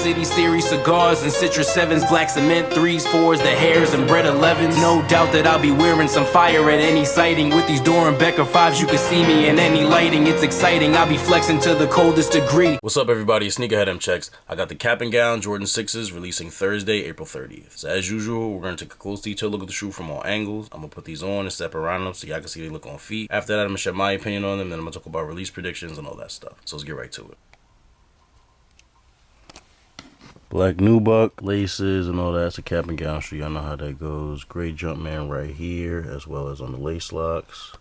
City Series cigars and Citrus 7s, black cement 3s, 4s, the hairs and bread 11s. No doubt that I'll be wearing some fire at any sighting. With these Doran Becker 5s, you can see me in any lighting. It's exciting, I'll be flexing to the coldest degree. What's up, everybody? It's Sneakerhead M Checks. I got the Cap and Gown Jordan 6s releasing Thursday, April 30th. So as usual, we're going to take a close detailed look at the shoe from all angles. I'm going to put these on and step around them so y'all can see they look on feet. After that, I'm going to share my opinion on them, then I'm going to talk about release predictions and all that stuff. So let's get right to it. Black nubuck, laces, and all that. It's a Cap and Gown shoe. Y'all know how that goes. Gray Jumpman right here, as well as on the lace locks.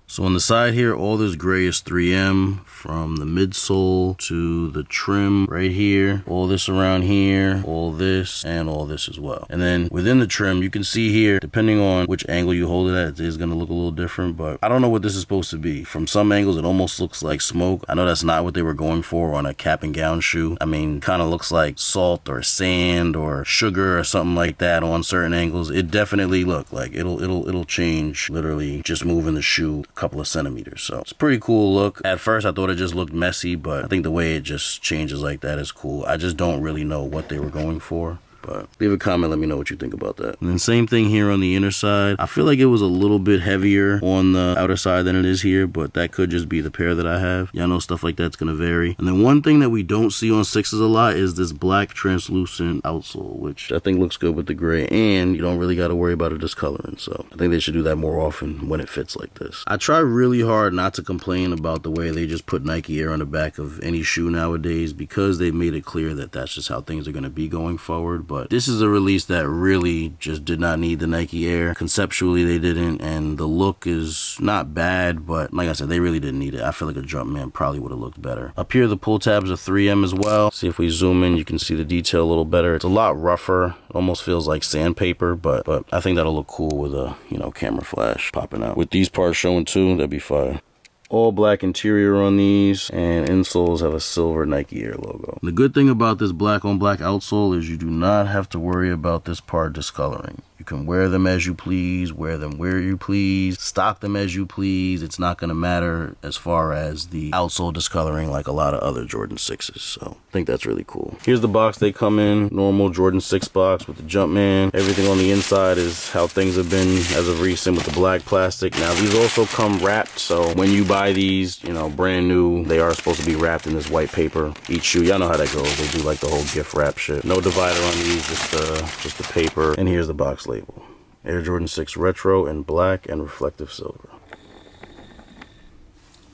So on the side here, all this gray is 3M from the midsole to the trim right here. All this around here, all this, and all this as well. And then within the trim, you can see here, depending on which angle you hold it at, it is going to look a little different, but I don't know what this is supposed to be. From some angles, it almost looks like smoke. I know that's not what they were going for on a Cap and Gown shoe. I mean, kind of looks like salt or sand or sugar or something like that on certain angles. It definitely look like it'll change literally just moving the shoe couple of centimeters. So it's a pretty cool look. At first I thought it just looked messy, but I think the way it just changes like that is cool. I just don't really know what they were going for. But leave a comment, let me know what you think about that. And then same thing here on the inner side. I feel like it was a little bit heavier on the outer side than it is here, but that could just be the pair that I have. Y'all know stuff like that's gonna vary. And then one thing that we don't see on 6s a lot is this black translucent outsole, which I think looks good with the gray, and you don't really gotta worry about it discoloring. So I think they should do that more often when it fits like this. I try really hard not to complain about the way they just put Nike Air on the back of any shoe nowadays, because they've made it clear that that's just how things are gonna be going forward. But this is a release that really just did not need the Nike Air. Conceptually, they didn't, and the look is not bad, but like I said, they really didn't need it. I feel like a Jumpman probably would have looked better. Up here, the pull tabs are 3M as well. See if we zoom in, you can see the detail a little better. It's a lot rougher. It almost feels like sandpaper, but I think that'll look cool with a, camera flash popping out. With these parts showing too, that'd be fire. All black interior on these, and insoles have a silver Nike Air logo. The good thing about this black on black outsole is you do not have to worry about this part discoloring. You can wear them as you please, wear them where you please, stock them as you please. It's not going to matter as far as the outsole discoloring like a lot of other Jordan 6s. So I think that's really cool. Here's the box they come in. Normal Jordan 6 box with the Jumpman. Everything on the inside is how things have been as of recent with the black plastic. Now these also come wrapped, so when you buy these, brand new, they are supposed to be wrapped in this white paper. Each shoe, y'all know how that goes. They do like the whole gift wrap shit. No divider on these, just the paper. And here's the box label. Air Jordan 6 Retro in black and reflective silver.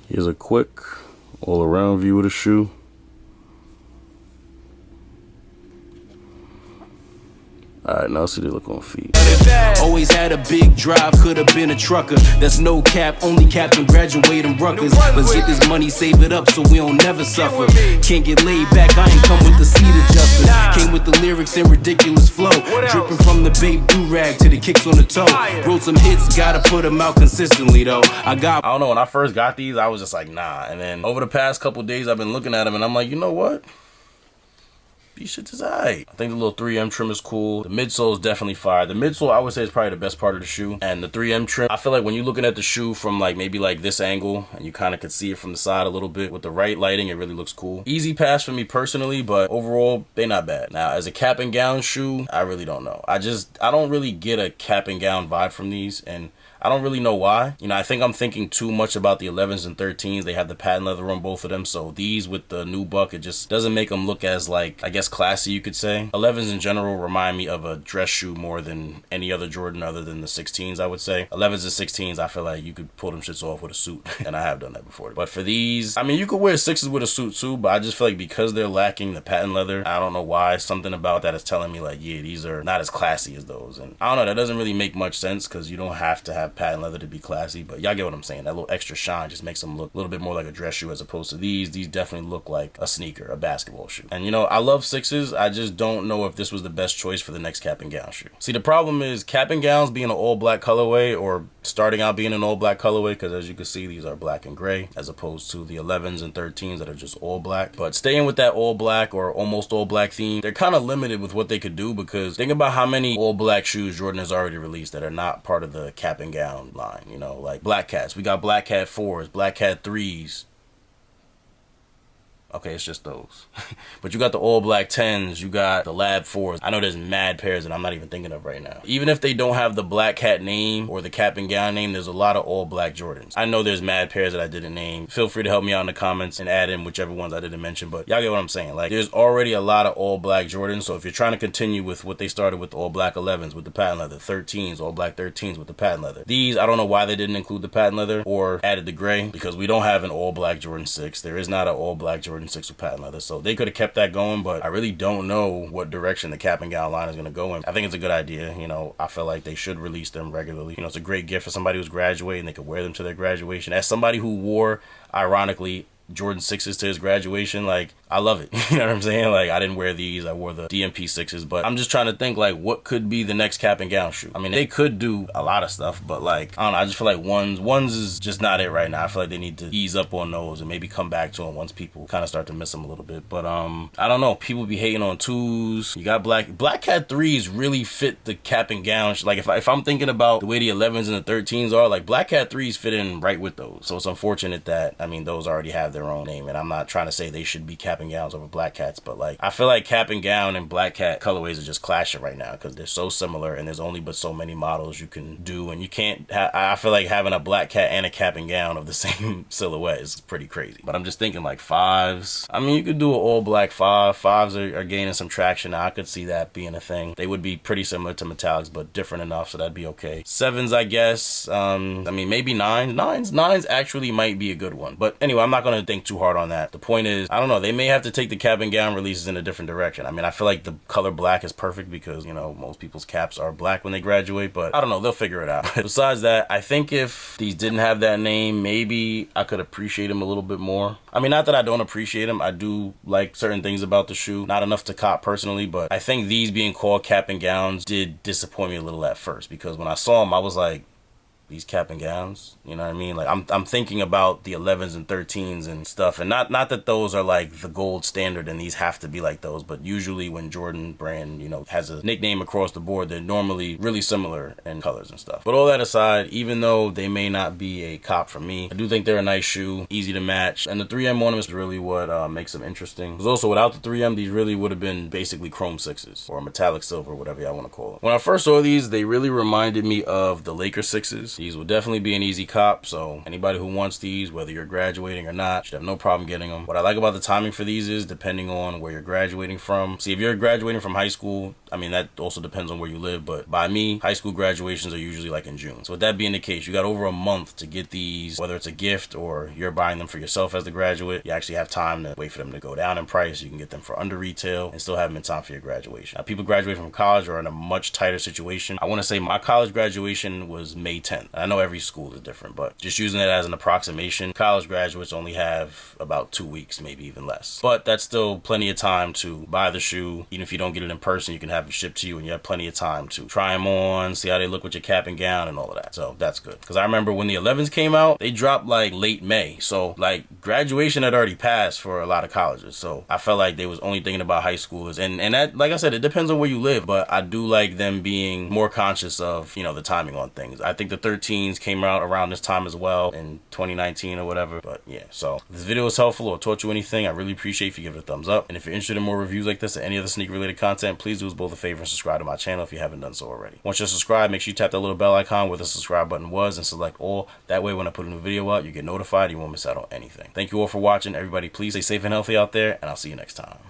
Here's a quick all-around view of the shoe. Alright, now let's see the look on feet. Always had a big drive, could have been a trucker. That's no cap, only cap and graduating Rutgers. Let's get this money, save it up so we don't never suffer. Can't get laid back, I ain't come with the seat adjusters. Came with the lyrics and ridiculous flow. Dripping from the babe do-rag to the kicks on the toe. Wrote some hits, gotta put them out consistently though. I don't know, when I first got these, I was just like, nah. And then over the past couple days, I've been looking at them and I'm like, you know what? These shits is alright. I think the little 3M trim is cool. The midsole is definitely fire. The midsole, I would say, is probably the best part of the shoe. And the 3M trim, I feel like when you're looking at the shoe from maybe this angle, and you kind of could see it from the side a little bit, with the right lighting, it really looks cool. Easy pass for me personally, but overall, they not bad. Now, as a Cap and Gown shoe, I really don't know. I don't really get a Cap and Gown vibe from these, and I don't really know why. I think I'm thinking too much about the 11s and 13s. They have the patent leather on both of them, so these with the nubuck, it just doesn't make them look as, I guess, classy, you could say. 11s in general remind me of a dress shoe more than any other Jordan other than the 16s, I would say. 11s and 16s, I feel like you could pull them shits off with a suit, and I have done that before. But for these, I mean, you could wear 6s with a suit too, but I just feel like because they're lacking the patent leather, I don't know why, something about that is telling me yeah, these are not as classy as those. And I don't know, that doesn't really make much sense because you don't have to have patent leather to be classy, but y'all get what I'm saying. That little extra shine just makes them look a little bit more like a dress shoe as opposed to these. These definitely look like a sneaker, a basketball shoe. And I love 6s. I just don't know if this was the best choice for the next Cap and Gown shoe. See, the problem is Cap and Gowns being an all black colorway, or starting out being an all black colorway, because as you can see, these are black and gray as opposed to the 11s and 13s that are just all black. But staying with that all black or almost all black theme, they're kind of limited with what they could do, because think about how many all black shoes Jordan has already released that are not part of the Cap and Gown line. Like Black Cats. We got Black Cat 4s, Black Cat 3s. Okay, it's just those. But you got the all black 10s, you got the Lab 4s. I know there's mad pairs that I'm not even thinking of right now. Even if they don't have the Black Cat name or the cap and gown name, there's a lot of all black Jordans. I know there's mad pairs that I didn't name. Feel free to help me out in the comments and add in whichever ones I didn't mention, but y'all get what I'm saying. Like, there's already a lot of all black Jordans, so if you're trying to continue with what they started with, all black 11s with the patent leather, 13s, all black 13s with the patent leather. These, I don't know why they didn't include the patent leather or added the gray, because we don't have an all black Jordan 6. There is not an all black Jordan 6 with patent leather, so they could have kept that going, but I really don't know what direction the cap and gown line is going to go in. I think it's a good idea. You know, I feel like they should release them regularly. You know, it's a great gift for somebody who's graduating. They could wear them to their graduation. As somebody who wore, ironically, Jordan 6s to his graduation, like, I love it. You know what I'm saying? Like, I didn't wear these. I wore the DMP 6s, but I'm just trying to think, like, what could be the next cap and gown shoe? I mean, they could do a lot of stuff, but, like, I don't know. I just feel like ones is just not it right now. I feel like they need to ease up on those and maybe come back to them once people kind of start to miss them a little bit. But, I don't know. People be hating on 2s. You got Black Cat 3s really fit the cap and gown. Like, if I'm thinking about the way the 11s and the 13s are, like, Black Cat 3s fit in right with those. So it's unfortunate that, I mean, those already have their own name, and I'm not trying to say they should be cap and gowns over Black Cats, but, like, I feel like cap and gown and Black Cat colorways are just clashing right now because they're so similar, and there's only but so many models you can do, and you can't I feel like having a Black Cat and a cap and gown of the same silhouette is pretty crazy. But I'm just thinking, like, 5s. I mean, you could do an all black 5. 5s are gaining some traction now. I could see that being a thing. They would be pretty similar to metallics, but different enough, so that'd be okay. 7s, I guess. I mean, maybe 9s. 9s actually might be a good one, but anyway, I'm not gonna think too hard on that. The point is, I don't know, they may have to take the cap and gown releases in a different direction. I mean, I feel like the color black is perfect because, you know, most people's caps are black when they graduate, but I don't know, they'll figure it out. Besides that, I think if these didn't have that name, maybe I could appreciate them a little bit more. I mean, not that I don't appreciate them. I do like certain things about the shoe. Not enough to cop personally, but I think these being called cap and gowns did disappoint me a little at first, because when I saw them, I was like, these cap and gowns, you know what I mean? Like, I'm thinking about the 11s and 13s and stuff, and not that those are like the gold standard and these have to be like those, but usually when Jordan brand, you know, has a nickname across the board, they're normally really similar in colors and stuff. But all that aside, even though they may not be a cop for me, I do think they're a nice shoe, easy to match, and the 3M on them is really what makes them interesting. Because also, without the 3M, these really would have been basically chrome 6s or metallic silver, whatever y'all want to call them. When I first saw these, they really reminded me of the Laker 6s. These will definitely be an easy cop, so anybody who wants these, whether you're graduating or not, should have no problem getting them. What I like about the timing for these is, depending on where you're graduating from. See, if you're graduating from high school, I mean, that also depends on where you live, but by me, high school graduations are usually like in June. So with that being the case, you got over a month to get these, whether it's a gift or you're buying them for yourself as the graduate. You actually have time to wait for them to go down in price. You can get them for under retail and still have them in time for your graduation. Now, people graduating from college are in a much tighter situation. I want to say my college graduation was May 10th. I know every school is different, but just using it as an approximation, college graduates only have about 2 weeks, maybe even less. But that's still plenty of time to buy the shoe. Even if you don't get it in person, you can have it shipped to you, and you have plenty of time to try them on, see how they look with your cap and gown and all of that. So that's good. Because I remember when the 11s came out, they dropped like late May. So like graduation had already passed for a lot of colleges. So I felt like they was only thinking about high schoolers. And that, like I said, it depends on where you live, but I do like them being more conscious of, you know, the timing on things. I think the 13s came out around this time as well in 2019 or whatever. But yeah, so if this video was helpful or taught you anything, I really appreciate if you give it a thumbs up. And if you're interested in more reviews like this or any other sneaker related content, please do us both a favor and subscribe to my channel if you haven't done so already. Once you're subscribed, make sure you tap that little bell icon where the subscribe button was and select all. That way when I put a new video out, you get notified, you won't miss out on anything. Thank you all for watching. Everybody, please stay safe and healthy out there, and I'll see you next time.